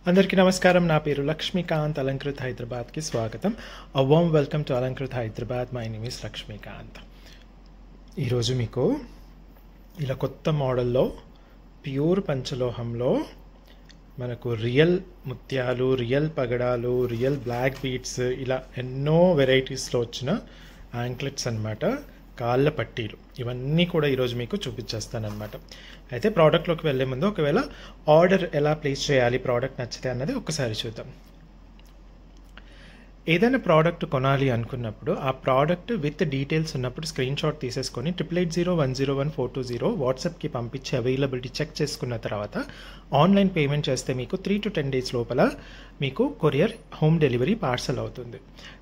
అందరికీ నమస్కారం. నా పేరు లక్ష్మీకాంత్. అలంకృత్ హైదరాబాద్కి స్వాగతం. A warm welcome to Alankrit Hyderabad. My name is Lakshmikant. ఈరోజు మీకు ఇలా కొత్త మోడల్లో ప్యూర్ పంచలోహంలో మనకు రియల్ ముత్యాలు, రియల్ పగడాలు, రియల్ బ్లాక్ బీడ్స్, ఇలా ఎన్నో వెరైటీస్లో వచ్చిన యాంక్లెట్స్ అన్నమాట. కాళ్ళ పట్టీలు ఇవన్నీ కూడా ఈరోజు మీకు చూపించేస్తానమాట. అయితే ప్రోడక్ట్లోకి వెళ్ళే ముందు ఒకవేళ ఆర్డర్ ఎలా ప్లేస్ చేయాలి, ప్రోడక్ట్ నచ్చితే అన్నది ఒకసారి చూద్దాం. ఏదైనా ప్రోడక్ట్ కొనాలి అనుకున్నప్పుడు ఆ ప్రోడక్ట్ విత్ డీటెయిల్స్ ఉన్నప్పుడు స్క్రీన్ షాట్ తీసేసుకొని 8801011420 వాట్సాప్కి పంపించి అవైలబిలిటీ చెక్ చేసుకున్న తర్వాత ఆన్లైన్ పేమెంట్ చేస్తే మీకు 3 to 10 days లోపల మీకు కొరియర్ హోమ్ డెలివరీ పార్సల్ అవుతుంది.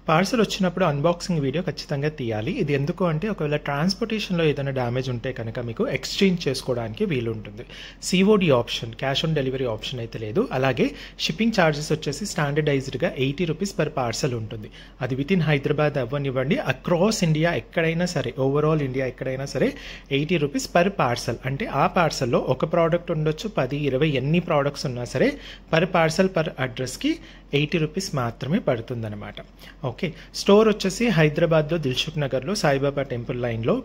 పార్సల్ వచ్చినప్పుడు అన్బాక్సింగ్ వీడియో ఖచ్చితంగా తీయాలి. ఇది ఎందుకు అంటే ఒకవేళ ట్రాన్స్పోర్టేషన్లో ఏదైనా డ్యామేజ్ ఉంటే కనుక మీకు ఎక్స్చేంజ్ చేసుకోవడానికి వీలు ఉంటుంది. COD option, cash on delivery option అయితే లేదు. అలాగే షిప్పింగ్ ఛార్జెస్ వచ్చేసి స్టాండర్డైజ్డ్గా ₹80 పర్ పార్సల్ ఉంటుంది. అది విత్ ఇన్ హైదరాబాద్ అవ్వనివ్వండి, అక్రాస్ ఇండియా ఎక్కడైనా సరే, ఓవరాల్ ఇండియా ఎక్కడైనా సరే ₹80 పర్ పార్సల్. అంటే ఆ పార్సల్లో ఒక ప్రోడక్ట్ ఉండొచ్చు, 10, 20 ఎన్ని ప్రోడక్ట్స్ ఉన్నా సరే పర్ పార్సల్ పర్ అడ్రస్కి ₹80 మాత్రమే పడుతుందన్నమాట. ఓకే, స్టోర్ వచ్చేసి హైదరాబాద్లో దిల్సుఖ్ నగర్లో సాయిబాబా టెంపుల్ లైన్లో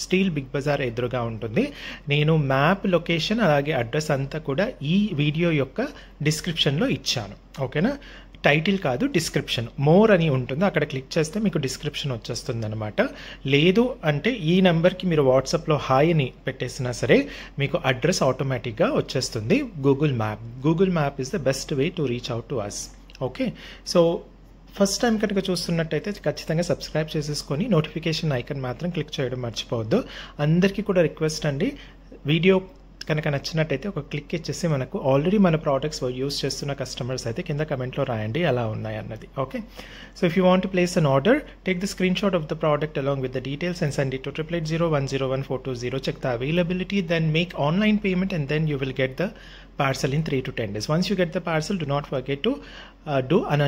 స్టీల్ బిగ్ బజార్ ఎదురుగా ఉంటుంది. నేను మ్యాప్, లొకేషన్ అలాగే అడ్రస్ అంతా కూడా ఈ వీడియో యొక్క డిస్క్రిప్షన్లో ఇచ్చాను. ఓకేనా, టైటిల్ కాదు, డిస్క్రిప్షన్ మోర్ అని ఉంటుంది. అక్కడ క్లిక్ చేస్తే మీకు డిస్క్రిప్షన్ వచ్చేస్తుంది అనమాట. లేదు అంటే ఈ నెంబర్కి మీరు వాట్సాప్లో హాయ్ అని పెట్టేసినా సరే మీకు అడ్రస్ ఆటోమేటిక్గా వచ్చేస్తుంది. Google map is the best way to reach out to us. Okay, so first time కనుక చూస్తున్నట్టయితే ఖచ్చితంగా సబ్స్క్రైబ్ చేసేసుకొని నోటిఫికేషన్ ఐకన్ మాత్రం క్లిక్ చేయడం మర్చిపోవద్దు. అందరికీ కూడా రిక్వెస్ట్ అండి, వీడియో కనుక నచ్చినట్టయితే ఒక క్లిక్ ఇచ్చేసి మనకు ఆల్రెడీ మన ప్రోడక్ట్స్ యూస్ చేస్తున్న కస్టమర్స్ అయితే కింద కమెంట్లో రాయండి ఎలా ఉన్నాయి అన్నది. Okay, so if you want to place an order, take the screen shot of the product along with the details and send it to 8801011420. Check the availability, then make online payment and then you will get the parcel in 3 to 10 days. Once you get the parcel, do not forget to do an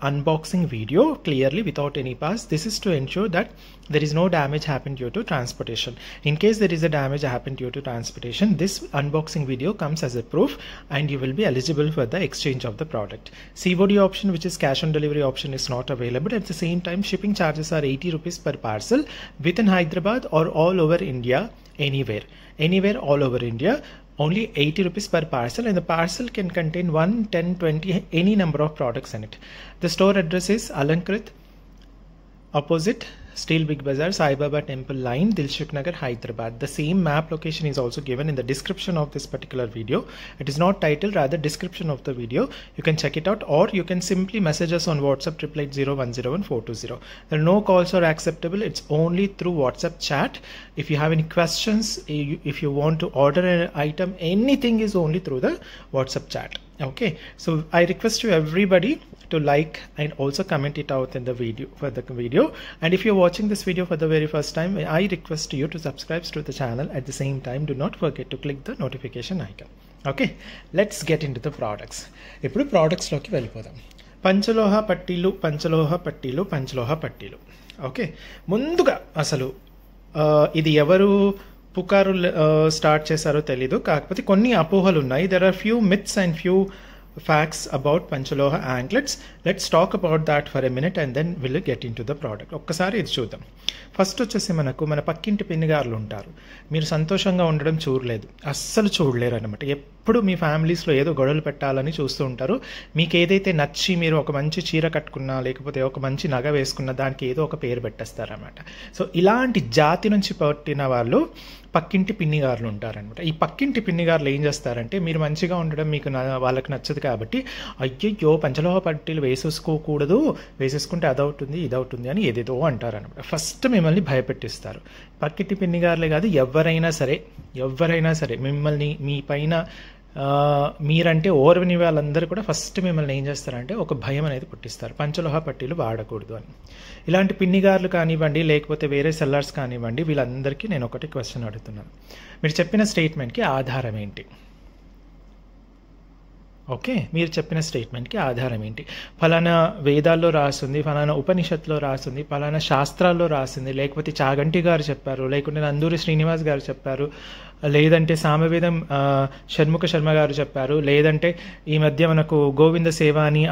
unboxing video clearly without any pass. This is to ensure that there is no damage happened due to transportation. In case there is a damage happened due to transportation, this unboxing video comes as a proof and you will be eligible for the exchange of the product. COD option, which is cash on delivery option, is not available. At the same time, shipping charges are ₹80 per parcel within Hyderabad or all over India, anywhere all over India. Only ₹80 per parcel, and the parcel can contain 1, 10, 20, any number of products in it. The store address is Alankrith, opposite Steel Big Bazaar, Sai Baba Temple Line, Dilshuk Nagar, Hyderabad. The same map location is also given in the description of this particular video. It is not title, rather description of the video. You can check it out, or you can simply message us on WhatsApp 8801011420. There are no calls are acceptable. It's only through WhatsApp chat. If you have any questions, if you want to order an item, anything is only through the WhatsApp chat. Okay, so I request you everybody to like and also comment it out in the video. And if you're watching this video for the very first time, I request you to subscribe to the channel. At the same time, do not forget to click the notification icon. Okay, let's get into the products. ఇప్పుడు products లోకి వెళ్ళిపోదాం. పంచలోహ పట్టీలు. Okay, ముందుగా అసలు ఇది ఎవరు పుకారు start చేశారో తెలీదు, కాకపోతే కొన్ని అపోహలు ఉన్నాయి. There are few myths and few facts about Panchaloha anklets. Let's talk about that for a minute and then we'll get into the product. ఒక్కసారి ఇది చూద్దాం. ఫస్ట్ వచ్చేసి మన పక్కింటి పిన్నిగారులు ఉంటారు. మీరు సంతోషంగా ఉండడం అస్సలు చూడలేరు అనమాట. ఎప్పుడు మీ ఫ్యామిలీస్లో ఏదో గొడవలు పెట్టాలని చూస్తూ ఉంటారు. మీకు ఏదైతే నచ్చి మీరు ఒక మంచి చీర కట్టుకున్నా లేకపోతే ఒక మంచి నగ వేసుకున్నా దానికి ఏదో ఒక పేరు పెట్టేస్తారనమాట. సో ఇలాంటి జాతి నుంచి పుట్టిన వాళ్ళు పక్కింటి పిన్నిగారులు ఉంటారనమాట. ఈ పక్కింటి పిన్నిగారులు ఏం చేస్తారంటే, మీరు మంచిగా ఉండడం మీకు వాళ్ళకి నచ్చదు కాబట్టి అయ్యయ్యో పంచలోహ పట్టీలు వేసేసుకుంటే అదవుతుంది ఇదవుతుంది అని ఏదేదో అంటారనమాట. ఫస్ట్ మిమ్మల్ని భయపెట్టిస్తారు. పక్కింటి పిన్నిగారులే కాదు, ఎవరైనా సరే మిమ్మల్ని మీ పైన మీరంటే ఓర్వని వాళ్ళందరూ కూడా ఫస్ట్ మిమ్మల్ని ఏం చేస్తారంటే ఒక భయం అనేది పుట్టిస్తారు, పంచలోహ పట్టీలు వాడకూడదు అని. ఇలాంటి పిన్నిగారులు కానివ్వండి లేకపోతే వేరే సెల్లర్స్ కానివ్వండి, వీళ్ళందరికీ నేను ఒకటి క్వశ్చన్ అడుగుతున్నాను. మీరు చెప్పిన స్టేట్మెంట్కి ఆధారం ఏంటి? ఓకే, మీరు చెప్పిన స్టేట్మెంట్కి ఆధారం ఏంటి? ఫలానా వేదాల్లో రాస్తుంది, ఫలానా ఉపనిషత్తులో రాస్తుంది, ఫలానా శాస్త్రాల్లో రాసింది, లేకపోతే చాగంటి గారు చెప్పారు, లేకుంటే నందూరి శ్రీనివాస్ గారు చెప్పారు, లేదంటే సామవేదం షణ్ముఖ శర్మ గారు చెప్పారు, లేదంటే ఈ మధ్య మనకు గోవింద సేవ అని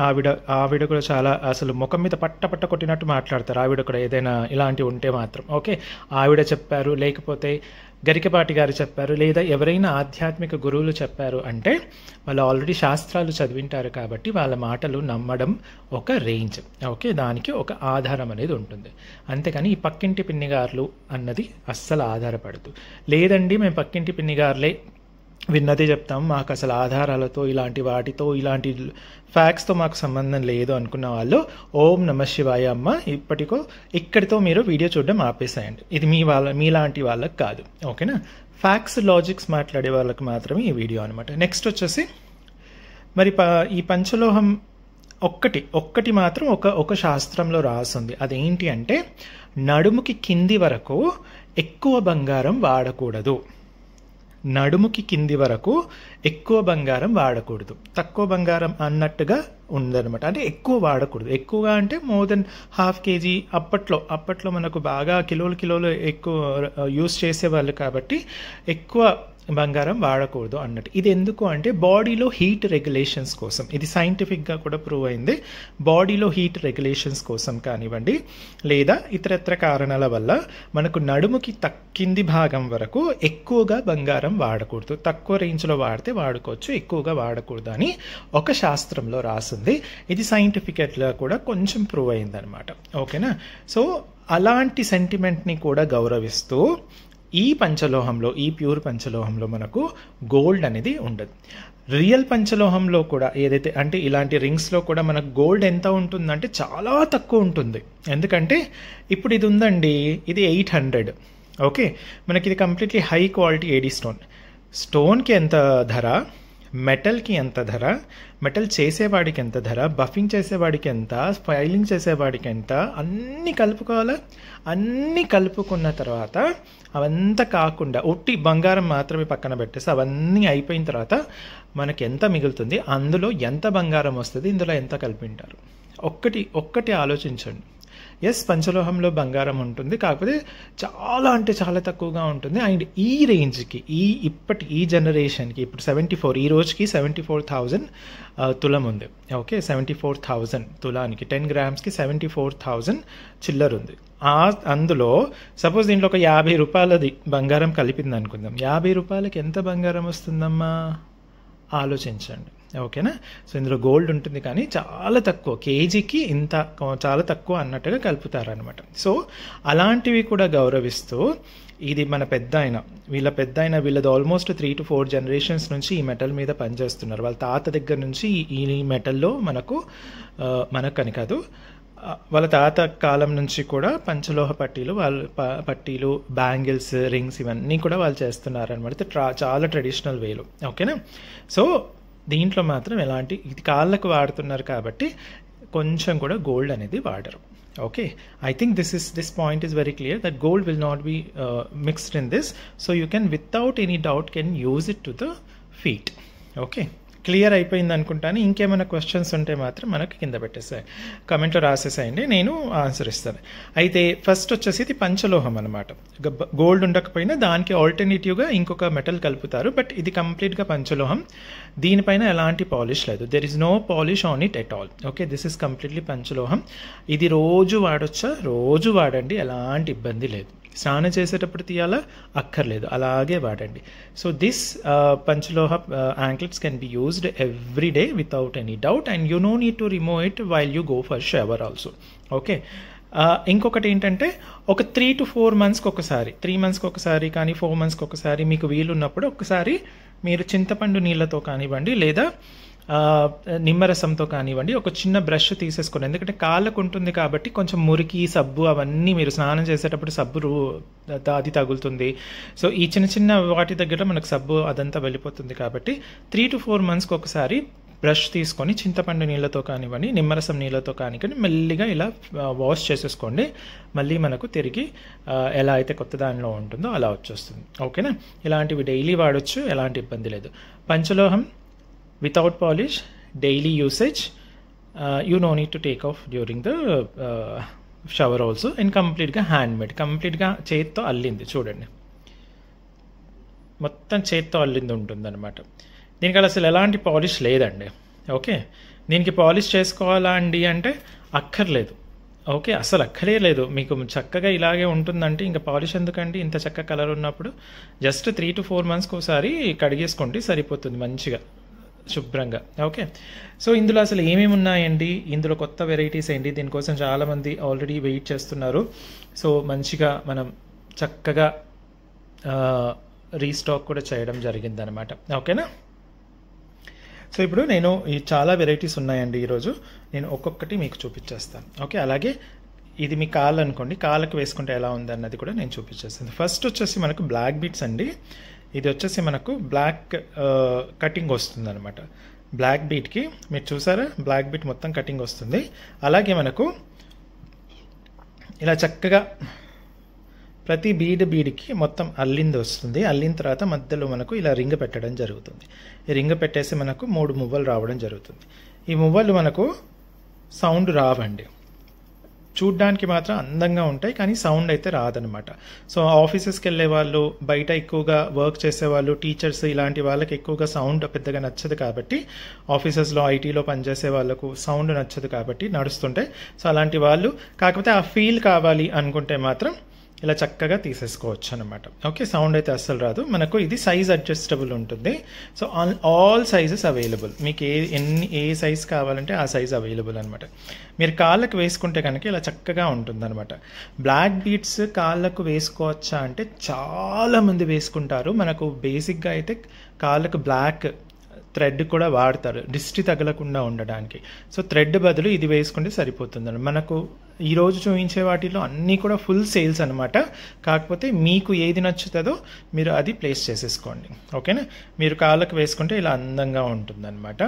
ఆవిడ కూడా చాలా అసలు ముఖం మీద పట్ట కొట్టినట్టు మాట్లాడతారు. ఆవిడ కూడా ఏదైనా ఇలాంటివి ఉంటే మాత్రం ఓకే ఆవిడ చెప్పారు, లేకపోతే గరికపాటి గారు చెప్పారు, లేదా ఎవరైనా ఆధ్యాత్మిక గురువులు చెప్పారు అంటే వాళ్ళు ఆల్రెడీ శాస్త్రాలు చదివింటారు కాబట్టి వాళ్ళ మాటలు నమ్మడం ఒక రేంజ్. ఓకే, దానికి ఒక ఆధారం అనేది ఉంటుంది. అంతేకాని ఈ పక్కింటి పిన్నిగారులు అన్నది అస్సలు ఆధారపడదు. లేదండి మేము పక్కింటి పిన్నిగారులే విన్నదే చెప్తాం, మాకు అసలు ఆధారాలతో ఇలాంటి వాటితో ఇలాంటి ఫ్యాక్ట్స్తో మాకు సంబంధం లేదు అనుకున్న వాళ్ళు ఓం నమ శివాయ అమ్మ ఇక్కడితో మీరు వీడియో చూడడం ఆపేసేయండి. ఇది మీలాంటి వాళ్ళకి కాదు. ఓకేనా, ఫ్యాక్ట్స్ లాజిక్స్ మాట్లాడే వాళ్ళకి మాత్రమే ఈ వీడియో అనమాట. నెక్స్ట్ వచ్చేసి మరి ఈ పంచలోహం ఒక్కటి మాత్రం ఒక శాస్త్రంలో రాస్తుంది. అదేంటి అంటే నడుముకి కింది వరకు ఎక్కువ బంగారం వాడకూడదు. నడుముకి కింది వరకు ఎక్కువ బంగారం వాడకూడదు. తక్కువ బంగారం అన్నట్టుగా ఉందన్నమాట. అంటే ఎక్కువ వాడకూడదు. ఎక్కువగా అంటే మోర్ దెన్ ½ kg. అప్పట్లో మనకు బాగా కిలోలు ఎక్కువ యూస్ చేసేవాళ్ళు కాబట్టి ఎక్కువ బంగారం వాడకూడదు అన్నట్టు. ఇది ఎందుకు అంటే బాడీలో హీట్ రెగ్యులేషన్స్ కోసం. ఇది సైంటిఫిక్గా కూడా ప్రూవ్ అయింది. బాడీలో హీట్ రెగ్యులేషన్స్ కోసం కానివ్వండి, లేదా ఇతరత్ర కారణాల వల్ల మనకు నడుముకి కింది భాగం వరకు ఎక్కువగా బంగారం వాడకూడదు. తక్కువ రేంజ్లో వాడితే వాడుకోవచ్చు, ఎక్కువగా వాడకూడదు అని ఒక శాస్త్రంలో రాసింది. ఇది సైంటిఫిక్గా కూడా కొంచెం ప్రూవ్ అయిందనమాట. ఓకేనా, సో అలాంటి సెంటిమెంట్ని కూడా గౌరవిస్తూ ఈ పంచలోహంలో, ఈ ప్యూర్ పంచలోహంలో మనకు గోల్డ్ అనేది ఉండదు. రియల్ పంచలోహంలో కూడా ఏదైతే అంటే ఇలాంటి రింగ్స్లో కూడా మనకు గోల్డ్ ఎంత ఉంటుందంటే చాలా తక్కువ ఉంటుంది. ఎందుకంటే ఇప్పుడు ఇది ఉందండి, ఇది 800. ఓకే, మనకి ఇది కంప్లీట్లీ హై క్వాలిటీ ఏడీ స్టోన్కి ఎంత ధర, మెటల్కి ఎంత ధర, మెటల్ చేసేవాడికి ఎంత ధర, బఫింగ్ చేసేవాడికి ఎంత, ఫైలింగ్ చేసేవాడికి ఎంత, అన్నీ కలుపుకోవాలా. అన్నీ కలుపుకున్న తర్వాత అవంతా కాకుండా ఒట్టి బంగారం మాత్రమే పక్కన పెట్టేసి అవన్నీ అయిపోయిన తర్వాత మనకి ఎంత మిగులుతుంది, అందులో ఎంత బంగారం వస్తుంది, ఇందులో ఎంత కలిపింటారు. ఒక్కటి ఆలోచించండి. ఎస్, పంచలోహంలో బంగారం ఉంటుంది, కాకపోతే చాలా అంటే చాలా తక్కువగా ఉంటుంది. అండ్ ఈ రేంజ్కి ఈ జనరేషన్కి ఇప్పుడు 74, ఈ రోజుకి 74,000 తులం ఉంది. ఓకే, 74,000 తులానికి 10 గ్రామ్స్కి 74,000 చిల్లర ఉంది. అందులో సపోజ్ దీంట్లో ఒక 50 రూపాయలది బంగారం కలిపింది అనుకుందాం. 50 రూపాయలకి ఎంత బంగారం వస్తుందమ్మా ఆలోచించండి. ఓకేనా, సో ఇందులో గోల్డ్ ఉంటుంది కానీ చాలా తక్కువ, కేజీకి ఇంత చాలా తక్కువ అన్నట్టుగా కలుపుతారనమాట. సో అలాంటివి కూడా గౌరవిస్తూ ఇది మన వీళ్ళది ఆల్మోస్ట్ 3 to 4 జనరేషన్స్ నుంచి ఈ మెటల్ మీద పనిచేస్తున్నారు. వాళ్ళ తాత దగ్గర నుంచి ఈ మెటల్లో మనకని కాదు, వాళ్ళ తాత కాలం నుంచి కూడా పంచలోహ పట్టీలు, బ్యాంగిల్స్, రింగ్స్ ఇవన్నీ కూడా వాళ్ళు చేస్తున్నారనమాట. చాలా ట్రెడిషనల్ వేలు. ఓకేనా, సో దీంట్లో మాత్రం ఇది కాళ్ళకు వాడుతున్నారు కాబట్టి కొంచెం కూడా గోల్డ్ అనేది వాడరు. Okay, I think this point is very clear that gold will not be mixed in this, so you can without any doubt can use it to the feet. Okay, clear అయిపోయింది అనుకుంటాను. ఇంకేమైనా questions ఉంటే మాత్రం మనకి కింద పెట్టేసాయి, కమెంట్లో రాసేసాయండి, నేను answer ఇస్తాను. అయితే ఫస్ట్ వచ్చేసి ఇది పంచలోహం అనమాట. గోల్డ్ ఉండకపోయినా దానికి ఆల్టర్నేటివ్గా ఇంకొక మెటల్ కలుపుతారు, బట్ ఇది కంప్లీట్గా పంచలోహం. దీనిపైన ఎలాంటి పాలిష్ లేదు, there is no polish on it at all. Okay, this is completely పంచలోహం. ఇది రోజు వాడొచ్చా? రోజు వాడండి, ఎలాంటి ఇబ్బంది లేదు. స్నానం చేసేటప్పుడు తీయాలా? అక్కర్లేదు, అలాగే వాడండి. So this panchaloha anklets can be used every day without any doubt, and you no need to remove it while you go for shower also. Okay, ఇంకొకటి ఏంటంటే ఒక 3 to 4 monthsకి ఒకసారి, 3 monthsకి ఒకసారి కానీ 4 monthsకి ఒకసారి మీకు వీలున్నప్పుడు ఒకసారి మీరు చింతపండు నీళ్ళతో కానివ్వండి, లేదా నిమ్మరసంతో కానివ్వండి, ఒక చిన్న బ్రష్ తీసేసుకోండి. ఎందుకంటే కాళ్ళకు ఉంటుంది కాబట్టి కొంచెం మురికి, సబ్బు అవన్నీ మీరు స్నానం చేసేటప్పుడు సబ్బు అది తగులుతుంది. సో ఈ చిన్న వాటి దగ్గర మనకు సబ్బు అదంతా వెళ్ళిపోతుంది కాబట్టి 3 to 4 monthsకి ఒకసారి బ్రష్ తీసుకొని చింతపండు నీళ్ళతో కానివ్వండి, నిమ్మరసం నీళ్ళతో కానివ్వండి, మెల్లిగా ఇలా వాష్ చేసేసుకోండి. మళ్ళీ మనకు తిరిగి ఎలా అయితే కొత్త దానిలో ఉంటుందో అలా వచ్చేస్తుంది. ఓకేనా, ఇలాంటివి డైలీ వాడచ్చు, ఎలాంటి ఇబ్బంది లేదు. పంచలోహం without polish, daily usage, you no need to take off during the shower also. And కంప్లీట్గా హ్యాండ్మేడ్, కంప్లీట్గా చేత్తో అల్లింది. చూడండి, మొత్తం చేత్తో అల్లింది ఉంటుందన్నమాట. దీనికి అసలు ఎలాంటి పాలిష్ లేదండి. ఓకే, దీనికి పాలిష్ చేసుకోవాలా అండి అంటే అక్కర్లేదు. ఓకే, అసలు అక్కడే లేదు. మీకు చక్కగా ఇలాగే ఉంటుందంటే ఇంకా పాలిష్ ఎందుకండి? ఇంత చక్కగా కలర్ ఉన్నప్పుడు జస్ట్ 3 to 4 monthsకి ఒకసారి కడిగేసుకోండి, సరిపోతుంది మంచిగా శుభ్రంగా. ఓకే, సో ఇందులో అసలు ఏమేమి ఉన్నాయండి, ఇందులో కొత్త వెరైటీస్ ఏంటి, దీనికోసం చాలామంది ఆల్రెడీ వెయిట్ చేస్తున్నారు. సో మంచిగా మనం చక్కగా రీస్టాక్ కూడా చేయడం జరిగిందనమాట. ఓకేనా? సో ఇప్పుడు నేను ఈ చాలా వెరైటీస్ ఉన్నాయండి ఈరోజు, నేను ఒక్కొక్కటి మీకు చూపించేస్తాను. ఓకే, అలాగే ఇది మీ కాళ్ళు అనుకోండి, కాళ్ళకి వేసుకుంటే ఎలా ఉంది అన్నది కూడా నేను చూపించేస్తాను. ఫస్ట్ వచ్చేసి మనకు బ్లాక్ బీట్స్ అండి. ఇది వచ్చేసి మనకు బ్లాక్ కటింగ్ వస్తుంది అనమాట. బ్లాక్ బీట్కి మీరు చూసారా, బ్లాక్ బీట్ మొత్తం కటింగ్ వస్తుంది. అలాగే మనకు ఇలా చక్కగా ప్రతి బీడ్కి మొత్తం అల్లింది వస్తుంది. అల్లిన తర్వాత మధ్యలో మనకు ఇలా రింగ్ పెట్టడం జరుగుతుంది. ఈ రింగ్ పెట్టేసి మనకు 3 మువ్వలు రావడం జరుగుతుంది. ఈ మువ్వలు మనకు సౌండ్ రావండి, చూడ్డానికి మాత్రం అందంగా ఉంటాయి, కానీ సౌండ్ అయితే రాదనమాట. సో ఆఫీసెస్కి వెళ్ళే వాళ్ళు, బయట ఎక్కువగా వర్క్ చేసేవాళ్ళు, టీచర్స్, ఇలాంటి వాళ్ళకి ఎక్కువగా సౌండ్ పెద్దగా నచ్చదు కాబట్టి, ఆఫీసెస్లో ఐటీలో పనిచేసే వాళ్ళకు సౌండ్ నచ్చదు కాబట్టి నడుస్తుంటే, సో అలాంటి వాళ్ళు కాకపోతే ఆ ఫీల్ కావాలి అనుకుంటే మాత్రం ఇలా చక్కగా తీసేసుకోవచ్చు అనమాట. ఓకే, సౌండ్ అయితే అస్సలు రాదు. మనకు ఇది సైజ్ అడ్జస్టబుల్ ఉంటుంది. సో ఆల్ సైజెస్ అవైలబుల్, మీకు ఏ సైజ్ కావాలంటే ఆ సైజ్ అవైలబుల్ అనమాట. మీరు కాళ్ళకు వేసుకుంటే కనుక ఇలా చక్కగా ఉంటుందన్నమాట. బ్లాక్ బీడ్స్ కాళ్ళకు వేసుకోవచ్చా అంటే చాలామంది వేసుకుంటారు. మనకు బేసిక్గా అయితే కాళ్ళకు బ్లాక్ థ్రెడ్ కూడా వాడతారు దిష్టి తగలకుండా ఉండడానికి. సో థ్రెడ్ బదులు ఇది వేసుకుంటే సరిపోతుందండి. మనకు ఈరోజు చూపించే వాటిలో అన్నీ కూడా ఫుల్ సేల్స్ అనమాట. కాకపోతే మీకు ఏది నచ్చుతుందో మీరు అది ప్లేస్ చేసేసుకోండి. ఓకేనా? మీరు కాళ్ళకు వేసుకుంటే ఇలా అందంగా ఉంటుందన్నమాట.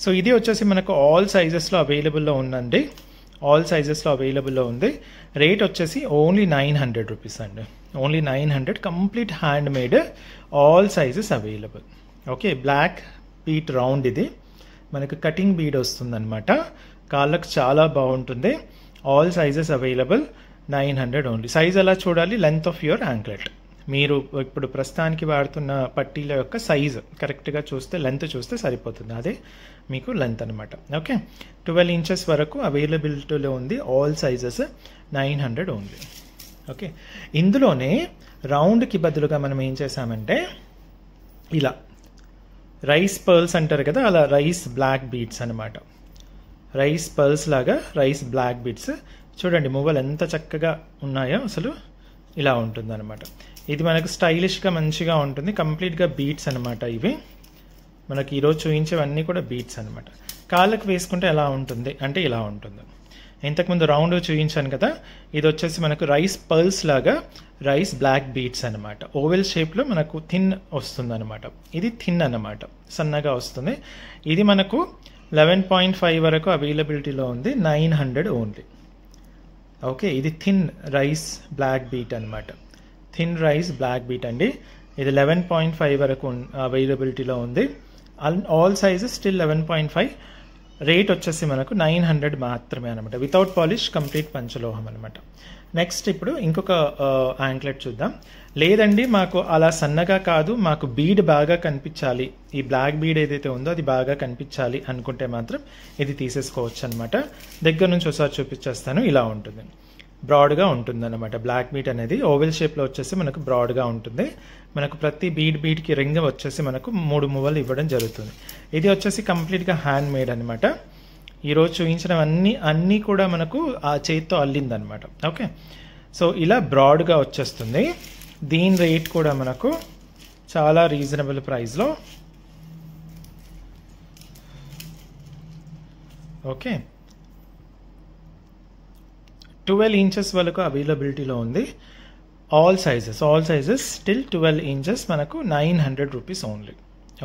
సో ఇది వచ్చేసి మనకు ఆల్ సైజెస్లో అవైలబుల్లో ఉందండి. ఆల్ సైజెస్లో అవైలబుల్లో ఉంది. రేట్ వచ్చేసి ఓన్లీ 900 రూపీస్ అండి. Only 900, complete hand made, all sizes available. Okay, black bead round, ఇది మనకు కటింగ్ బీడ్ వస్తుందన్నమాట. కాళ్ళకు చాలా బాగుంటుంది. All sizes available, 900 only. Size ఎలా చూడాలి? Length of your anklet. మీరు ఇప్పుడు ప్రస్తుతానికి వాడుతున్న పట్టీల యొక్క సైజు కరెక్ట్గా చూస్తే, లెంత్ చూస్తే సరిపోతుంది. అదే మీకు లెంత్ అనమాట. ఓకే, 12 inches వరకు అవైలబిలిటీలో ఉంది. All sizes 900 only. ఓకే, ఇందులోనే రౌండ్కి బదులుగా మనం ఏం చేసామంటే ఇలా రైస్ పర్ల్స్ అంటారు కదా, అలా రైస్ బ్లాక్ బీడ్స్ అనమాట. రైస్ పర్ల్స్ లాగా రైస్ బ్లాక్ బీడ్స్. చూడండి మువ్వలు ఎంత చక్కగా ఉన్నాయో, అసలు ఇలా ఉంటుంది అనమాట. ఇది మనకు స్టైలిష్గా మంచిగా ఉంటుంది. కంప్లీట్గా బీడ్స్ అనమాట. ఇవి మనకి ఈరోజు చూపించేవన్నీ కూడా బీడ్స్ అనమాట. కాళ్ళకు వేసుకుంటే ఎలా ఉంటుంది అంటే ఇలా ఉంటుంది. ఇంతకుముందు రౌండ్ చూపించాను కదా, ఇది వచ్చేసి మనకు రైస్ పర్ల్స్ లాగా రైస్ బ్లాక్ బీడ్స్ అనమాట. ఓవెల్ షేప్లో మనకు థిన్ వస్తుంది అనమాట. ఇది థిన్ అనమాట, సన్నగా వస్తుంది. ఇది మనకు 11.5 వరకు అవైలబిలిటీలో ఉంది. 900 ఓన్లీ. ఓకే, ఇది థిన్ రైస్ బ్లాక్ బీట్ అనమాట. థిన్ రైస్ బ్లాక్ బీట్ అండి. ఇది 11.5 వరకు అవైలబిలిటీలో ఉంది. All sizes still 11.5. రేట్ వచ్చేసి మనకు 900 మాత్రమే అనమాట. వితౌట్ పాలిష్, కంప్లీట్ పంచలోహం అనమాట. నెక్స్ట్ ఇప్పుడు ఇంకొక యాంక్లెట్ చూద్దాం. లేదండి మాకు అలా సన్నగా కాదు, మాకు బీడ్ బాగా కనిపించాలి, ఈ బ్లాక్ బీడ్ ఏదైతే ఉందో అది బాగా కనిపించాలి అనుకుంటే మాత్రం ఇది తీసేసుకోవచ్చు అనమాట. దగ్గర నుంచి ఒకసారి చూపించేస్తాను. ఇలా ఉంటుంది, బ్రాడ్గా ఉంటుంది అనమాట. బ్లాక్ బీడ్ అనేది ఓవెల్ షేప్లో వచ్చేసి మనకు బ్రాడ్గా ఉంటుంది. మనకు ప్రతి బీడ్కి రింగ్ వచ్చేసి మనకు 3 మువ్వలు ఇవ్వడం జరుగుతుంది. ఇది వచ్చేసి కంప్లీట్గా హ్యాండ్ మేడ్ అనమాట. ఈరోజు చూపించినవన్నీ అన్నీ కూడా మనకు ఆ చేతితో అల్లిందనమాట. ఓకే, సో ఇలా బ్రాడ్గా వచ్చేస్తుంది. దీని రేట్ కూడా మనకు చాలా రీజనబుల్ ప్రైస్లో. ఓకే, 12 inches వరకు అవైలబిలిటీలో ఉంది. ఆల్ సైజెస్ స్టిల్ 12 inches మనకు 900 rupees only.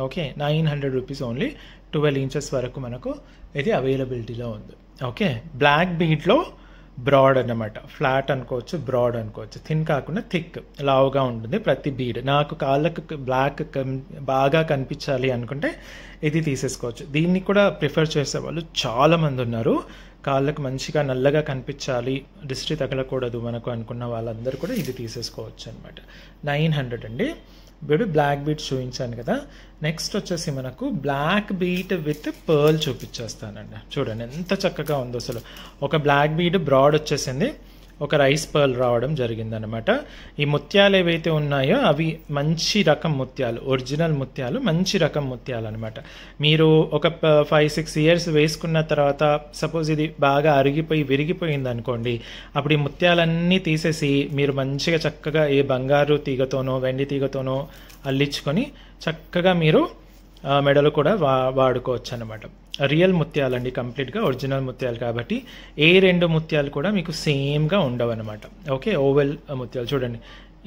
Okay, 900 rupees only. 12 inches వరకు మనకు ఇది అవైలబిలిటీలో ఉంది. ఓకే, బ్లాక్ బీడ్లో బ్రాడ్ అన్నమాట. ఫ్లాట్ అనుకోవచ్చు, బ్రాడ్ అనుకోవచ్చు. థిన్ కాకుండా థిక్, లావుగా ఉంటుంది ప్రతి బీడ్. నాకు కాళ్ళకు బ్లాక్ బాగా కనిపించాలి అనుకుంటే ఇది తీసేసుకోవచ్చు. దీన్ని కూడా ప్రిఫర్ చేసేవాళ్ళు చాలామంది ఉన్నారు. కాళ్ళకు మంచిగా నల్లగా కనిపించాలి, దిష్టి తగలకూడదు మనకు అనుకున్న వాళ్ళందరూ కూడా ఇది తీసేసుకోవచ్చు అనమాట. 900 అండి. ఇప్పుడు బ్లాక్ బీట్ చూపించాను కదా. నెక్స్ట్ వచ్చేసి మనకు బ్లాక్ బీట్ విత్ పర్ల్ చూపించేస్తానండి. చూడండి ఎంత చక్కగా ఉందో అసలు. ఒక బ్లాక్ బీట్ బ్రాడ్ వచ్చేసింది, ఒక రైస్ పర్ల్ రావడం జరిగిందనమాట. ఈ ముత్యాలు ఏవైతే ఉన్నాయో అవి మంచి రకం ముత్యాలు, ఒరిజినల్ ముత్యాలు, మంచి రకం ముత్యాలు అనమాట. మీరు ఒక 5-6 ఇయర్స్ వేసుకున్న తర్వాత సపోజ్ ఇది బాగా అరిగిపోయి విరిగిపోయింది అనుకోండి, అప్పుడు ఈ ముత్యాలన్నీ తీసేసి మీరు మంచిగా చక్కగా ఏ బంగారు తీగతోనో వెండి తీగతోనో అల్లించుకొని చక్కగా మీరు మెడలు కూడా వాడుకోవచ్చు అనమాట. రియల్ ముత్యాలండి, కంప్లీట్గా ఒరిజినల్ ముత్యాలు కాబట్టి ఏ 2 ముత్యాలు కూడా మీకు సేమ్గా ఉండవు అనమాట. ఓకే, ఓవెల్ ముత్యాలు చూడండి,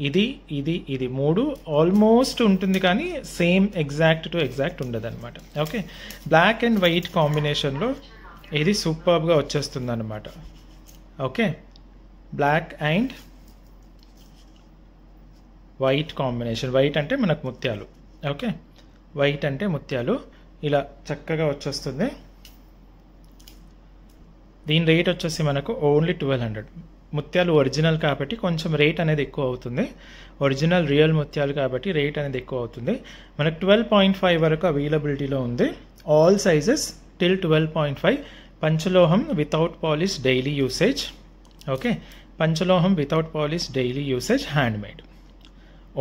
ఇది ఇది ఇది 3 ఆల్మోస్ట్ ఉంటుంది కానీ సేమ్ ఎగ్జాక్ట్ టు ఎగ్జాక్ట్ ఉండదు అనమాట. ఓకే, బ్లాక్ అండ్ వైట్ కాంబినేషన్లో ఇది సూపర్గా వచ్చేస్తుంది అనమాట. Okay, black and white combination. White అంటే మనకు ముత్యాలు. ఓకే, వైట్ అంటే ముత్యాలు ఇలా చక్కగా వచ్చేస్తుంది. దీని రేట్ వచ్చేసి మనకు ఓన్లీ 1200. ముత్యాలు ఒరిజినల్ కాబట్టి కొంచెం రేట్ అనేది ఎక్కువ అవుతుంది. ఒరిజినల్ రియల్ ముత్యాలు కాబట్టి రేట్ అనేది ఎక్కువ అవుతుంది. మనకు 12.5 వరకు అవైలబిలిటీలో ఉంది. All sizes till 12.5. పంచలోహం without polish daily usage. Okay, పంచలోహం without polish daily usage, hand made.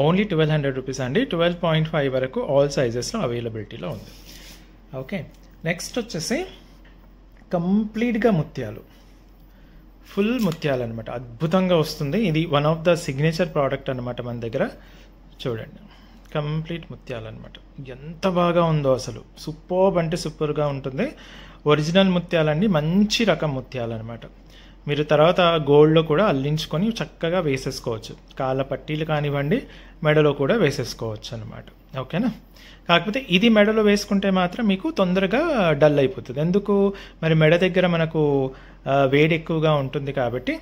Only 1200 rupees అండి. 12.5 వరకు ఆల్ సైజెస్లో అవైలబిలిటీలో ఉంది. ఓకే, నెక్స్ట్ వచ్చేసి కంప్లీట్గా ముత్యాలు, ఫుల్ ముత్యాలు అనమాట. అద్భుతంగా వస్తుంది. ఇది one of the signature product అనమాట మన దగ్గర. చూడండి, కంప్లీట్ ముత్యాలు అనమాట. ఎంత బాగా ఉందో అసలు, సూపర్బ్ అంటే సూపర్గా ఉంటుంది. ఒరిజినల్ ముత్యాలండి, మంచి రకం ముత్యాలు అనమాట. మీరు తర్వాత గోల్డ్లో కూడా అల్లించుకొని చక్కగా వేసేసుకోవచ్చు. కాళ్ళ పట్టీలు కానివ్వండి, మెడలో కూడా వేసేసుకోవచ్చు అనమాట. ఓకేనా, కాకపోతే ఇది మెడలో వేసుకుంటే మాత్రం మీకు తొందరగా డల్ అయిపోతుంది. ఎందుకు మరి, మెడ దగ్గర మనకు వేడి ఎక్కువగా ఉంటుంది కాబట్టి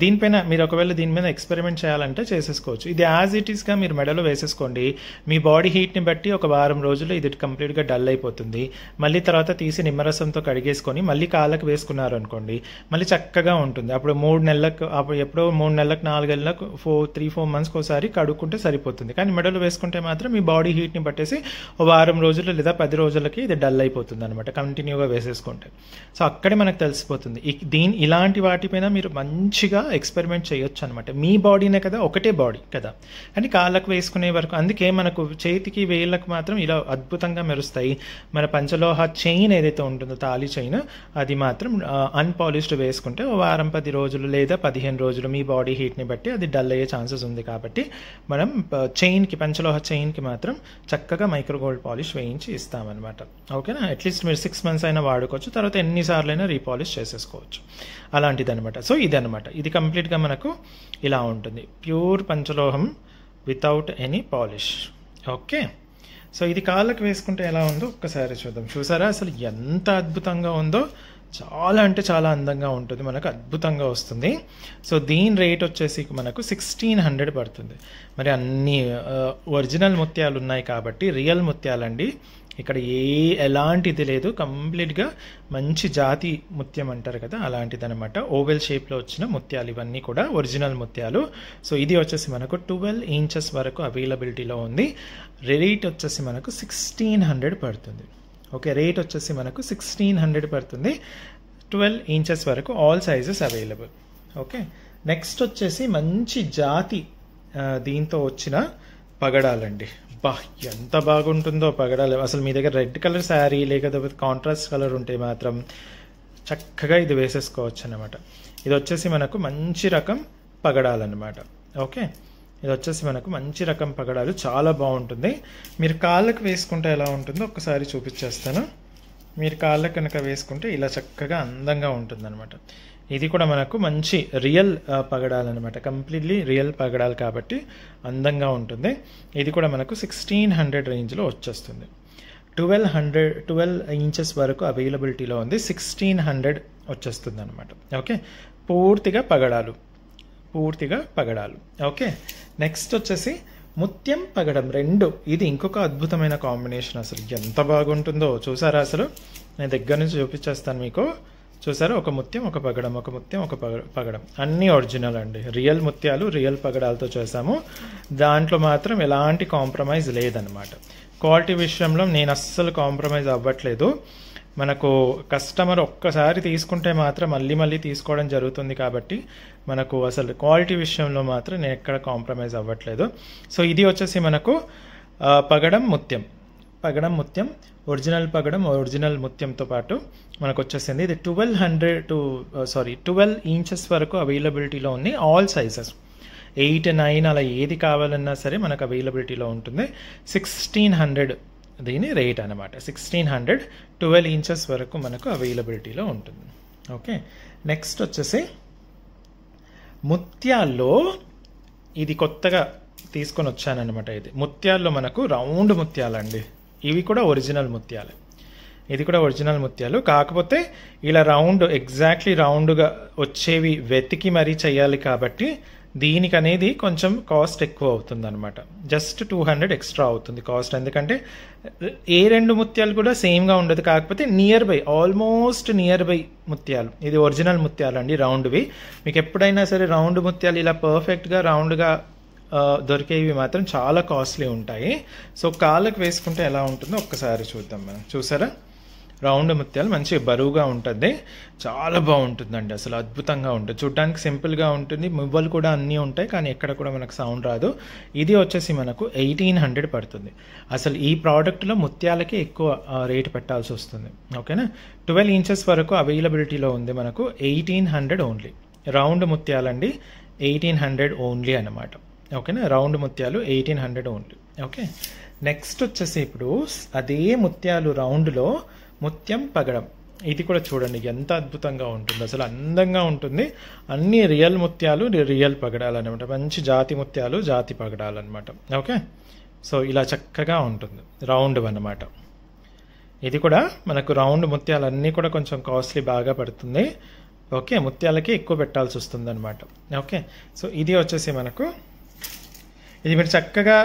దీనిపైన మీరు ఒకవేళ దీని మీద ఎక్స్పెరిమెంట్ చేయాలంటే చేసేసుకోవచ్చు. ఇది యాజ్ ఇట్ ఈస్గా మీరు మెడలో వేసేసుకోండి. మీ బాడీ హీట్ని బట్టి ఒక వారం రోజుల్లో ఇది కంప్లీట్గా డల్ అయిపోతుంది. మళ్ళీ తర్వాత తీసి నిమ్మరసంతో కడిగేసుకొని మళ్ళీ కాళ్ళకు వేసుకున్నారు అనుకోండి, మళ్ళీ చక్కగా ఉంటుంది. అప్పుడు 3 నెలలకు, అప్పుడు ఎప్పుడో 3 నెలలకు 4 నెలలకు 3-4 మంత్స్కి ఒకసారి కడుక్కుంటే సరిపోతుంది. కానీ మెడలో వేసుకుంటే మాత్రం మీ బాడీ హీట్ని పట్టేసి ఒక వారం రోజులు లేదా 10 రోజులకి ఇది డల్ అయిపోతుంది అనమాట, కంటిన్యూగా వేసేసుకుంటే. సో అక్కడే మనకు తెలిసిపోతుంది. ఇలాంటి వాటిపైన మీరు మంచిగా ఎక్స్పెరిమెంట్ చేయొచ్చు అనమాట. మీ బాడీనే కదా, ఒకటే బాడీ కదా, కానీ కాళ్ళకు వేసుకునే వరకు. అందుకే మనకు చేతికి వేళ్ళకు మాత్రం ఇలా అద్భుతంగా మెరుస్తాయి. మన పంచలోహ చైన్ ఏదైతే ఉంటుందో, తాళి చైన్, అది మాత్రం అన్పాలిష్డ్ వేసుకుంటే ఓ వారం 10 రోజులు లేదా 15 రోజులు మీ బాడీ హీట్ని బట్టి అది డల్ అయ్యే ఛాన్సెస్ ఉంది. కాబట్టి మనం చైన్కి, పంచలోహ చైన్కి మాత్రం చక్కగా మైక్రో గోల్డ్ పాలిష్ వేయించి ఇస్తామన్నమాట. ఓకేనా, అట్లీస్ట్ మీరు 6 మంత్స్ అయినా వాడుకోవచ్చు, తర్వాత ఎన్నిసార్లు అయినా రీపాలిష్ చేసేసుకోవచ్చు. అలాంటిది అనమాట. సో ఇది అనమాట, ఇది కంప్లీట్గా మనకు ఇలా ఉంటుంది. ప్యూర్ పంచలోహం without any polish. Okay, so ఇది కాళ్ళకు వేసుకుంటే ఎలా ఉందో ఒక్కసారి చూద్దాం. చూసారా అసలు ఎంత అద్భుతంగా ఉందో, చాలా అంటే చాలా అందంగా ఉంటుంది, మనకు అద్భుతంగా వస్తుంది. సో దీని రేట్ వచ్చేసి మనకు 1600 పడుతుంది. మరి అన్ని ఒరిజినల్ ముత్యాలు ఉన్నాయి కాబట్టి రియల్ ముత్యాలండి, ఇక్కడ ఎలాంటిది లేదు, కంప్లీట్గా మంచి జాతి ముత్యం అంటారు కదా, అలాంటిది అనమాట. ఓవెల్ షేప్లో వచ్చిన ముత్యాలు ఇవన్నీ కూడా ఒరిజినల్ ముత్యాలు. సో ఇది వచ్చేసి మనకు 12 ఇంచెస్ వరకు అవైలబిలిటీలో ఉంది. రేట్ వచ్చేసి మనకు 1600 పడుతుంది. ఓకే, రేట్ వచ్చేసి మనకు 1600 పడుతుంది. 12 ఇంచెస్ వరకు all sizes available. Okay, next వచ్చేసి మంచి జాతి దీంతో వచ్చిన పగడాలండి. బా, ఎంత బాగుంటుందో పగడాలు అసలు. మీ దగ్గర రెడ్ కలర్ శారీ లేకపోతే కాంట్రాస్ట్ కలర్ ఉంటే మాత్రం చక్కగా ఇది వేసేసుకోవచ్చు అనమాట. ఇది వచ్చేసి మనకు మంచి రకం పగడాలన్నమాట. ఓకే, ఇది వచ్చేసి మనకు మంచి రకం పగడాలు, చాలా బాగుంటుంది. మీరు కాళ్ళకు వేసుకుంటే ఎలా ఉంటుందో ఒక్కసారి చూపించేస్తాను. మీరు కాళ్ళకు కనుక వేసుకుంటే ఇలా చక్కగా అందంగా ఉంటుందన్నమాట. ఇది కూడా మనకు మంచి రియల్ పగడాలన్నమాట, కంప్లీట్లీ రియల్ పగడాలు కాబట్టి అందంగా ఉంటుంది. ఇది కూడా మనకు 1600 రేంజ్లో వచ్చేస్తుంది. 12 ఇంచెస్ వరకు అవైలబిలిటీలో ఉంది. 1600 వచ్చేస్తుంది అనమాట. ఓకే, పూర్తిగా పగడాలు, ఓకే. నెక్స్ట్ వచ్చేసి ముత్యం పగడం 2. ఇది ఇంకొక అద్భుతమైన కాంబినేషన్. అసలు ఎంత బాగుంటుందో చూసారా? అసలు నేను దగ్గర నుంచి చూపించేస్తాను మీకు. చూసారా? ఒక ముత్యం ఒక పగడం, ఒక ముత్యం ఒక పగడం, అన్నీ ఒరిజినల్ అండి. రియల్ ముత్యాలు రియల్ పగడాలతో చేసాము. దాంట్లో మాత్రం ఎలాంటి కాంప్రమైజ్ లేదనమాట. క్వాలిటీ విషయంలో నేను అస్సలు కాంప్రమైజ్ అవ్వట్లేదు. మనకు కస్టమర్ ఒక్కసారి తీసుకుంటే మాత్రం మళ్ళీ తీసుకోవడం జరుగుతుంది కాబట్టి మనకు అసలు క్వాలిటీ విషయంలో మాత్రం నేను ఎక్కడ కాంప్రమైజ్ అవ్వట్లేదు. సో ఇది వచ్చేసి మనకు పగడం ముత్యం, ఒరిజినల్ పగడం, ఒరిజినల్ ముత్యంతో పాటు మనకు వచ్చేసింది. ఇది 12 ఇంచెస్ వరకు అవైలబిలిటీలో ఉంది. ఆల్ సైజెస్ 8, 9 అలా ఏది కావాలన్నా సరే మనకు అవైలబిలిటీలో ఉంటుంది. 1600 దీని రేట్ అనమాట. 1600 12 ఇంచెస్ వరకు మనకు అవైలబిలిటీలో ఉంటుంది. ఓకే. నెక్స్ట్ వచ్చేసి ముత్యాల్లో ఇది కొత్తగా తీసుకొని వచ్చానమాట. ఇది ముత్యాల్లో మనకు రౌండ్ ముత్యాలండి. ఇవి కూడా ఒరిజినల్ ముత్యాలు. ఇది కూడా ఒరిజినల్ ముత్యాలు. కాకపోతే ఇలా ఎగ్జాక్ట్లీ రౌండ్గా వచ్చేవి వెతికి మరీ చేయాలి కాబట్టి దీనికి అనేది కొంచెం కాస్ట్ ఎక్కువ అవుతుంది అనమాట. జస్ట్ 200 ఎక్స్ట్రా అవుతుంది కాస్ట్. ఎందుకంటే ఏ 2 ముత్యాలు కూడా సేమ్గా ఉండదు, కాకపోతే ఆల్మోస్ట్ నియర్ బై ముత్యాలు. ఇది ఒరిజినల్ ముత్యాలు అండి, రౌండ్వి. మీకు ఎప్పుడైనా సరే రౌండ్ ముత్యాలు ఇలా పర్ఫెక్ట్గా రౌండ్గా దొరికేవి మాత్రం చాలా కాస్ట్లీ ఉంటాయి. సో కాళ్ళకు వేసుకుంటే ఎలా ఉంటుందో ఒక్కసారి చూద్దాం మనం. చూసారా? రౌండ్ ముత్యాలు మంచి బరువుగా ఉంటుంది, చాలా బాగుంటుందండి. అసలు అద్భుతంగా ఉంటుంది. చూడడానికి సింపుల్గా ఉంటుంది, మువ్వలు కూడా అన్నీ ఉంటాయి, కానీ ఎక్కడ కూడా మనకు సౌండ్ రాదు. ఇది వచ్చేసి మనకు 1800 పడుతుంది. అసలు ఈ ప్రోడక్ట్లో ముత్యాలకి ఎక్కువ రేటు పెట్టాల్సి వస్తుంది. ఓకేనా? 12 ఇంచెస్ వరకు అవైలబిలిటీలో ఉంది మనకు. 1800 ఓన్లీ. రౌండ్ ముత్యాలండి, 1800 ఓన్లీ అనమాట. ఓకేనా? రౌండ్ ముత్యాలు 1800 ఓన్లీ. ఓకే. నెక్స్ట్ వచ్చేసి ఇప్పుడు అదే ముత్యాలు రౌండ్లో ముత్యం పగడం. ఇది కూడా చూడండి ఎంత అద్భుతంగా ఉంటుంది, అసలు అందంగా ఉంటుంది. అన్ని రియల్ ముత్యాలు, రియల్ పగడాలు అనమాట. మంచి జాతి ముత్యాలు, జాతి పగడాలు అనమాట. ఓకే. సో ఇలా చక్కగా ఉంటుంది, రౌండ్ అనమాట. ఇది కూడా మనకు రౌండ్ ముత్యాలు అన్నీ కూడా కొంచెం కాస్ట్లీ బాగా పడుతుంది. ఓకే. ముత్యాలకి ఎక్కువ పెట్టాల్సి వస్తుంది అనమాట. ఓకే. సో ఇది వచ్చేసి మనకు, ఇది మీరు చక్కగా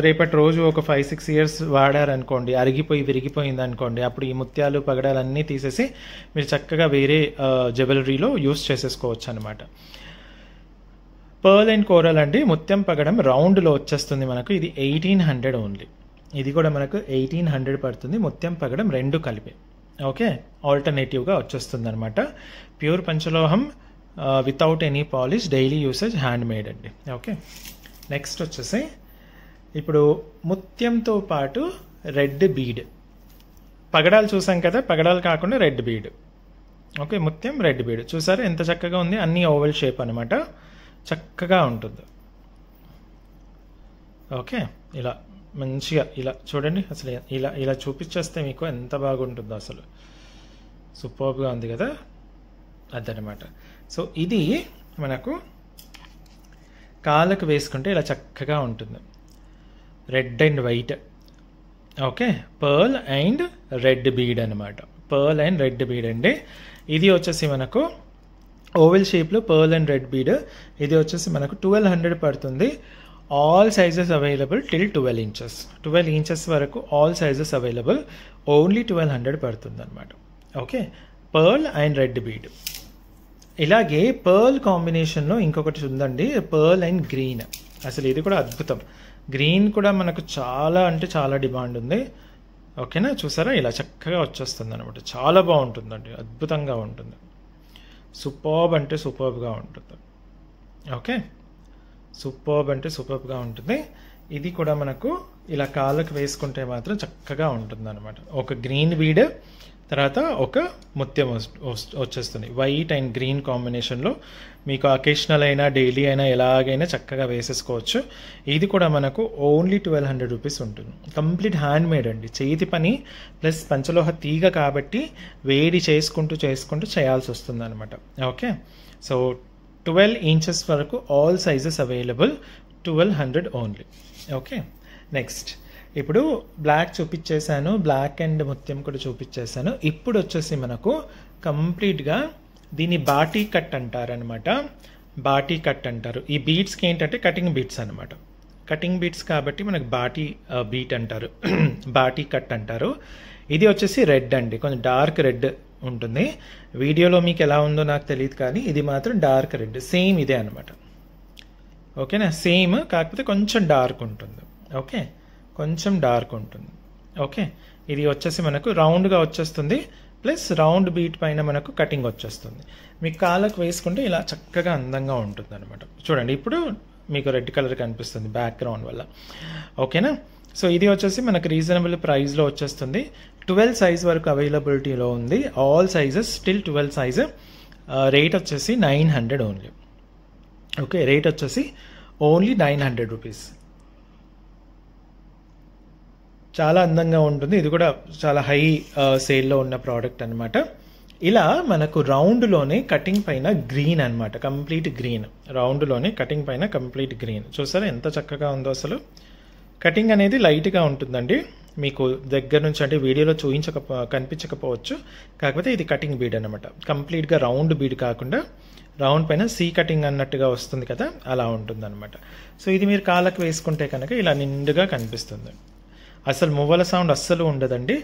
రేపటి రోజు ఒక 5-6 ఇయర్స్ వాడారనుకోండి, అరిగిపోయి విరిగిపోయింది అనుకోండి, అప్పుడు ఈ ముత్యాలు పగడాలన్నీ తీసేసి మీరు చక్కగా వేరే జ్యువెలరీలో యూస్ చేసేసుకోవచ్చు అనమాట. పర్ల్ అండ్ కోరల్ అండి, ముత్యం పగడం రౌండ్లో వచ్చేస్తుంది మనకు. ఇది 1800 ఓన్లీ. ఇది కూడా మనకు 1800 పడుతుంది. ముత్యం పగడం 2 కలిపి. ఓకే. ఆల్టర్నేటివ్గా వచ్చేస్తుంది అనమాట. ప్యూర్ పంచలోహం, without any polish, daily usage, hand made అండి. ఓకే. నెక్స్ట్ వచ్చేసి ఇప్పుడు ముత్యంతో పాటు రెడ్ బీడ్. పగడాలు చూసాం కదా, పగడాలు కాకుండా రెడ్ బీడ్. ఓకే. ముత్యం రెడ్ బీడ్ చూసారా ఎంత చక్కగా ఉంది. అన్ని ఓవెల్ షేప్ అనమాట, చక్కగా ఉంటుంది. ఓకే. ఇలా మంచిగా ఇలా చూడండి. అసలు ఇలా చూపించేస్తే మీకు ఎంత బాగుంటుందో, అసలు సూపర్గా ఉంది కదా, అదనమాట. సో ఇది మనకు కాళ్ళకు వేసుకుంటే ఇలా చక్కగా ఉంటుంది. Red and white. Okay. Pearl and red bead అనమాట. పర్ల్ అండ్ రెడ్ బీడ్ అండి. ఇది వచ్చేసి మనకు ఓవెల్ షేప్లో పర్ల్ అండ్ రెడ్ బీడ్. ఇది వచ్చేసి మనకు 1200 పడుతుంది. All sizes available till 12 inches. 12 inches వరకు ఆల్ సైజెస్ అవైలబుల్. ఓన్లీ 1200 పడుతుంది అనమాట. Okay. Pearl and red bead. ఇలాగే పర్ల్ కాంబినేషన్లో ఇంకొకటి ఉందండి, పర్ల్ అండ్ గ్రీన్. అసలు ఇది కూడా అద్భుతం. గ్రీన్ కూడా మనకు చాలా అంటే చాలా డిమాండ్ ఉంది. ఓకేనా? చూసారా? ఇలా చక్కగా వచ్చేస్తుంది అనమాట. చాలా బాగుంటుందండి, అద్భుతంగా ఉంటుంది. సూపర్బ్ అంటే సూపర్బ్గా ఉంటుంది. ఓకే. సూపర్బ్ అంటే సూపర్బ్గా ఉంటుంది. ఇది కూడా మనకు ఇలా కాళ్ళకు వేసుకుంటే మాత్రం చక్కగా ఉంటుంది అనమాట. ఒక గ్రీన్ బీడ్, తర్వాత ఒక ముత్యం వచ్చేస్తుంది. వైట్ అండ్ గ్రీన్ కాంబినేషన్లో మీకు అకేషనల్ అయినా డైలీ అయినా ఎలాగైనా చక్కగా వేసేసుకోవచ్చు. ఇది కూడా మనకు ఓన్లీ 1200 రూపీస్ ఉంటుంది. కంప్లీట్ హ్యాండ్ మేడ్ అండి, చేతి పని ప్లస్ పంచలోహ తీగ కాబట్టి వేడి చేసుకుంటూ చేయాల్సి వస్తుంది అనమాట. ఓకే. సో 12 ఇంచెస్ వరకు all sizes available. 1200 only. Okay. Next ఇప్పుడు బ్లాక్ చూపించేశాను, బ్లాక్ అండ్ ముత్యం కూడా చూపించేశాను. ఇప్పుడు వచ్చేసి మనకు కంప్లీట్గా దీన్ని బాటీ కట్ అంటారనమాట. బాటీ కట్ అంటారు. ఈ బీడ్స్కి ఏంటంటే కటింగ్ బీడ్స్ అనమాట. కటింగ్ బీడ్స్ కాబట్టి మనకు బాటీ బీట్ అంటారు. బాటీ కట్ అంటారు. ఇది వచ్చేసి రెడ్ అండి, కొంచెం డార్క్ రెడ్ ఉంటుంది. వీడియోలో మీకు ఎలా ఉందో నాకు తెలియదు, కానీ ఇది మాత్రం డార్క్ రెడ్, సేమ్ ఇదే అనమాట. ఓకేనా, సేమ్, కాకపోతే కొంచెం డార్క్ ఉంటుంది. ఓకే, కొంచెం డార్క్ ఉంటుంది. ఓకే, ఇది వచ్చేసి మనకు రౌండ్గా వచ్చేస్తుంది, ప్లస్ రౌండ్ బీట్ పైన మనకు కటింగ్ వచ్చేస్తుంది. మీకు కాళ్ళకు వేసుకుంటే ఇలా చక్కగా అందంగా ఉంటుంది అనమాట. చూడండి, ఇప్పుడు మీకు రెడ్ కలర్ కనిపిస్తుంది బ్యాక్గ్రౌండ్ వల్ల. ఓకేనా, సో ఇది వచ్చేసి మనకు రీజనబుల్ ప్రైస్లో వచ్చేస్తుంది. 12 సైజ్ వరకు అవైలబిలిటీలో ఉంది. All sizes still 12 size. Rate వచ్చేసి 900 ఓన్లీ. ఓకే, రేట్ వచ్చేసి ఓన్లీ 900 రూపీస్. చాలా అందంగా ఉంటుంది. ఇది కూడా చాలా హై సేల్లో ఉన్న ప్రోడక్ట్ అనమాట. ఇలా మనకు రౌండ్లోనే కటింగ్ పైన గ్రీన్ అనమాట, కంప్లీట్ గ్రీన్. రౌండ్లోనే కటింగ్ పైన కంప్లీట్ గ్రీన్. చూసారా ఎంత చక్కగా ఉందో అసలు. కటింగ్ అనేది లైట్గా ఉంటుందండి. మీకు దగ్గర నుంచి అంటే వీడియోలో కనిపించకపోవచ్చు, కాకపోతే ఇది కటింగ్ బీడ్ అనమాట. కంప్లీట్గా రౌండ్ బీడ్ కాకుండా రౌండ్ పైన సీ కటింగ్ అన్నట్టుగా వస్తుంది కదా, అలా ఉంటుంది అనమాట. సో ఇది మీరు కాళ్ళకు వేసుకుంటే కనుక ఇలా నిండుగా కనిపిస్తుంది. అసలు మువ్వల సౌండ్ అస్సలు ఉండదండి.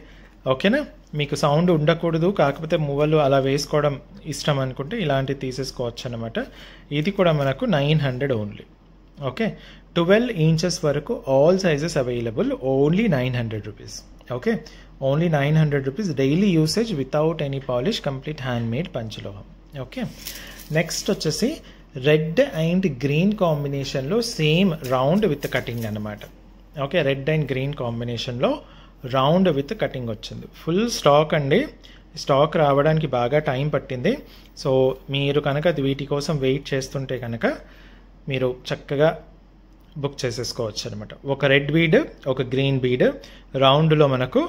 ఓకేనా, మీకు సౌండ్ ఉండకూడదు, కాకపోతే మువ్వలు అలా వేసుకోవడం ఇష్టం అనుకుంటే ఇలాంటివి తీసేసుకోవచ్చు అనమాట. ఇది కూడా మనకు 900 ఓన్లీ. ఓకే, 12 ఇంచెస్ వరకు all sizes available, only 900 rupees. Okay, only 900 rupees. Daily usage without any polish, complete hand made పంచలోహం. ఓకే, నెక్స్ట్ వచ్చేసి రెడ్ అండ్ గ్రీన్ కాంబినేషన్లో సేమ్ రౌండ్ విత్ కటింగ్ అనమాట. ఓకే, రెడ్ అండ్ గ్రీన్ కాంబినేషన్లో round with cutting వచ్చింది. Full stock అండి. Stock రావడానికి బాగా time పట్టింది. సో మీరు కనుక వీటి కోసం వెయిట్ చేస్తుంటే కనుక మీరు చక్కగా బుక్ చేసేసుకోవచ్చు అనమాట. ఒక రెడ్ బీడ్, ఒక గ్రీన్ బీడ్, రౌండ్లో మనకు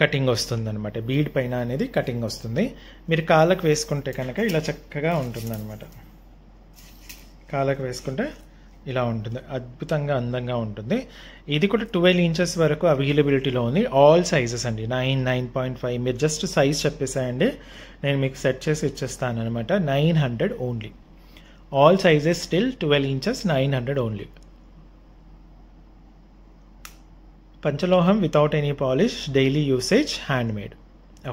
కటింగ్ వస్తుంది అనమాట. బీడ్ పైన అనేది కటింగ్ వస్తుంది. మీరు కాళ్ళకు వేసుకుంటే కనుక ఇలా చక్కగా ఉంటుంది అనమాట. కాళ్ళకు వేసుకుంటే ఇలా ఉంటుంది, అద్భుతంగా అందంగా ఉంటుంది. ఇది కూడా 12 ఇంచెస్ వరకు అవైలబిలిటీలో ఉంది. ఆల్ సైజెస్ అండి, 9, 9.5. మీరు జస్ట్ సైజ్ చెప్పేసాయండి, నేను మీకు సెట్ చేసి ఇచ్చేస్తాను అనమాట. 900 only. All sizes still 12 inches, 900 only. పంచలోహం without any polish, daily usage, hand made.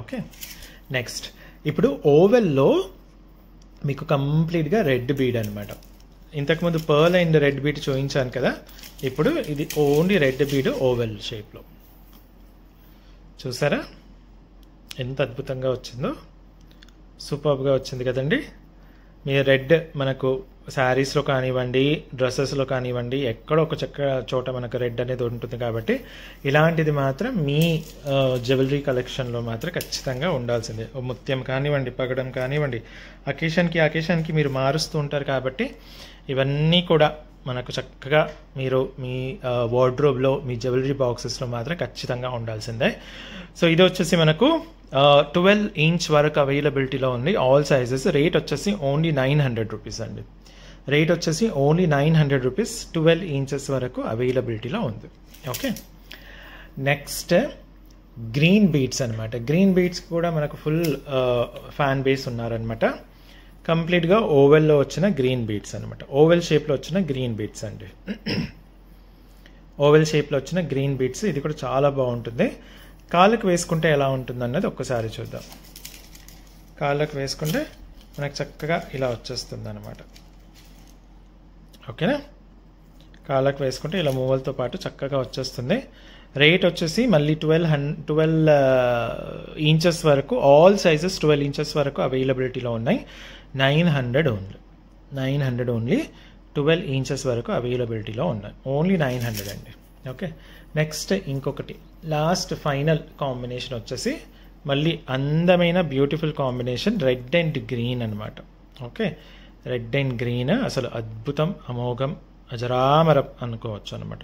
Okay, next ఇప్పుడు ఓవెల్లో మీకు కంప్లీట్గా రెడ్ బీడ్ అనమాట. ఇంతకుముందు పర్ల్ అండ్ రెడ్ బీడ్ చూపించాను కదా, ఇప్పుడు ఇది ఓన్లీ రెడ్ బీడ్ ఓవెల్ షేప్లో. చూసారా ఎంత అద్భుతంగా వచ్చిందో, సూపర్గా వచ్చింది కదండి. మీరు రెడ్ మనకు శారీస్లో కానివ్వండి, డ్రెస్సెస్లో కానివ్వండి, ఎక్కడో ఒక చోట మనకు రెడ్ అనేది ఉంటుంది. కాబట్టి ఇలాంటిది మాత్రం మీ జ్యువెలరీ కలెక్షన్లో మాత్రం ఖచ్చితంగా ఉండాల్సిందే. ముత్యం కానివ్వండి, పగడం కానివ్వండి, అకేషన్కి మీరు మారుస్తూ ఉంటారు. కాబట్టి ఇవన్నీ కూడా మనకు చక్కగా మీరు మీ వార్డ్రోబ్లో, మీ జ్యువెలరీ బాక్సెస్లో మాత్రం ఖచ్చితంగా ఉండాల్సిందే. సో ఇది వచ్చేసి మనకు 12 ఇంచ్ వరకు అవైలబిలిటీలో ఉంది. All sizes. రేట్ వచ్చేసి ఓన్లీ 900 రూపీస్ అండి. రేట్ వచ్చేసి ఓన్లీ 900 రూపీస్. 12 ఇంచెస్ వరకు అవైలబిలిటీలో ఉంది. ఓకే, నెక్స్ట్ గ్రీన్ బీడ్స్ అనమాట. గ్రీన్ బీడ్స్ కూడా మనకు ఫుల్ ఫ్యాన్ బేస్ ఉన్నారనమాట. కంప్లీట్గా ఓవెల్లో వచ్చిన గ్రీన్ బీడ్స్ అనమాట. ఓవెల్ షేప్లో వచ్చిన గ్రీన్ బీడ్స్ అండి. ఓవెల్ షేప్లో వచ్చిన గ్రీన్ బీడ్స్. ఇది కూడా చాలా బాగుంటుంది. కాళ్ళకు వేసుకుంటే ఎలా ఉంటుంది అన్నది ఒక్కసారి చూద్దాం. కాళ్ళకు వేసుకుంటే మనకు చక్కగా ఇలా వచ్చేస్తుంది అనమాట. ఓకేనా, కాళ్ళకు వేసుకుంటే ఇలా మూవలతో పాటు చక్కగా వచ్చేస్తుంది. రేట్ వచ్చేసి మళ్ళీ 12 ఇంచెస్ వరకు, ఆల్ సైజెస్ 12 ఇంచెస్ వరకు అవైలబిలిటీలో ఉన్నాయి. 900 ఓన్లీ. 900 ఓన్లీ. 12 ఇంచెస్ వరకు అవైలబిలిటీలో ఉన్నాయి. ఓన్లీ 900 అండి. ఓకే, నెక్స్ట్ ఇంకొకటి లాస్ట్ ఫైనల్ కాంబినేషన్ వచ్చేసి మళ్ళీ అందమైన beautiful combination, red and green అనమాట. ఓకే, రెడ్ అండ్ గ్రీన్ అసలు అద్భుతం, అమోఘం, అజరామరం అనుకోవచ్చు అనమాట.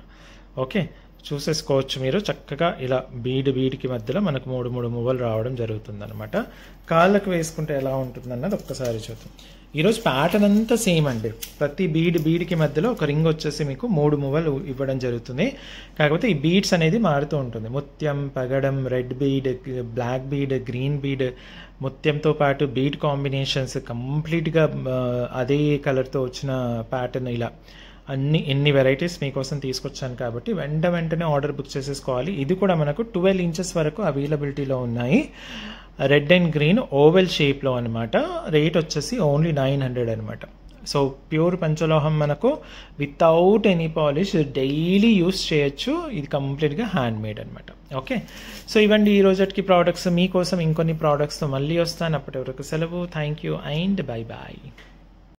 ఓకే, చూసేసుకోవచ్చు మీరు చక్కగా ఇలా బీడ్కి మధ్యలో మనకు 3 మువ్వలు రావడం జరుగుతుంది అనమాట. కాళ్ళకు వేసుకుంటే ఎలా ఉంటుంది అన్నది ఒక్కసారి చూద్దాం. ఈరోజు ప్యాటర్న్ అంతా సేమ్ అండి. ప్రతి బీడ్కి మధ్యలో ఒక రింగ్ వచ్చేసి మీకు 3 మువ్వలు ఇవ్వడం జరుగుతుంది. కాకపోతే ఈ బీడ్స్ అనేది మారుతూ ఉంటుంది. ముత్యం, పగడం, red bead, black bead, green bead, ముత్యంతో పాటు బీడ్ కాంబినేషన్స్ కంప్లీట్గా అదే కలర్తో వచ్చిన ప్యాటర్న్, ఇలా ఎన్ని వెరైటీస్ మీకోసం తీసుకొచ్చాను కాబట్టి వెంటనే ఆర్డర్ బుక్ చేసేసుకోవాలి. ఇది కూడా మనకు 12 ఇంచెస్ వరకు అవైలబిలిటీలో ఉన్నాయి. రెడ్ అండ్ గ్రీన్ ఓవెల్ షేప్లో అనమాట. రేట్ వచ్చేసి ఓన్లీ 900 అనమాట. సో ప్యూర్ పంచలోహం మనకు without any polish daily use చేయొచ్చు. ఇది కంప్లీట్గా హ్యాండ్ మేడ్ అనమాట. ఓకే, సో ఇవ్వండి ఈ రోజుకి ప్రోడక్ట్స్. మీకోసం ఇంకొన్ని ప్రోడక్ట్స్తో మళ్ళీ వస్తాను. అప్పటి వరకు సెలవు. Thank you and bye bye.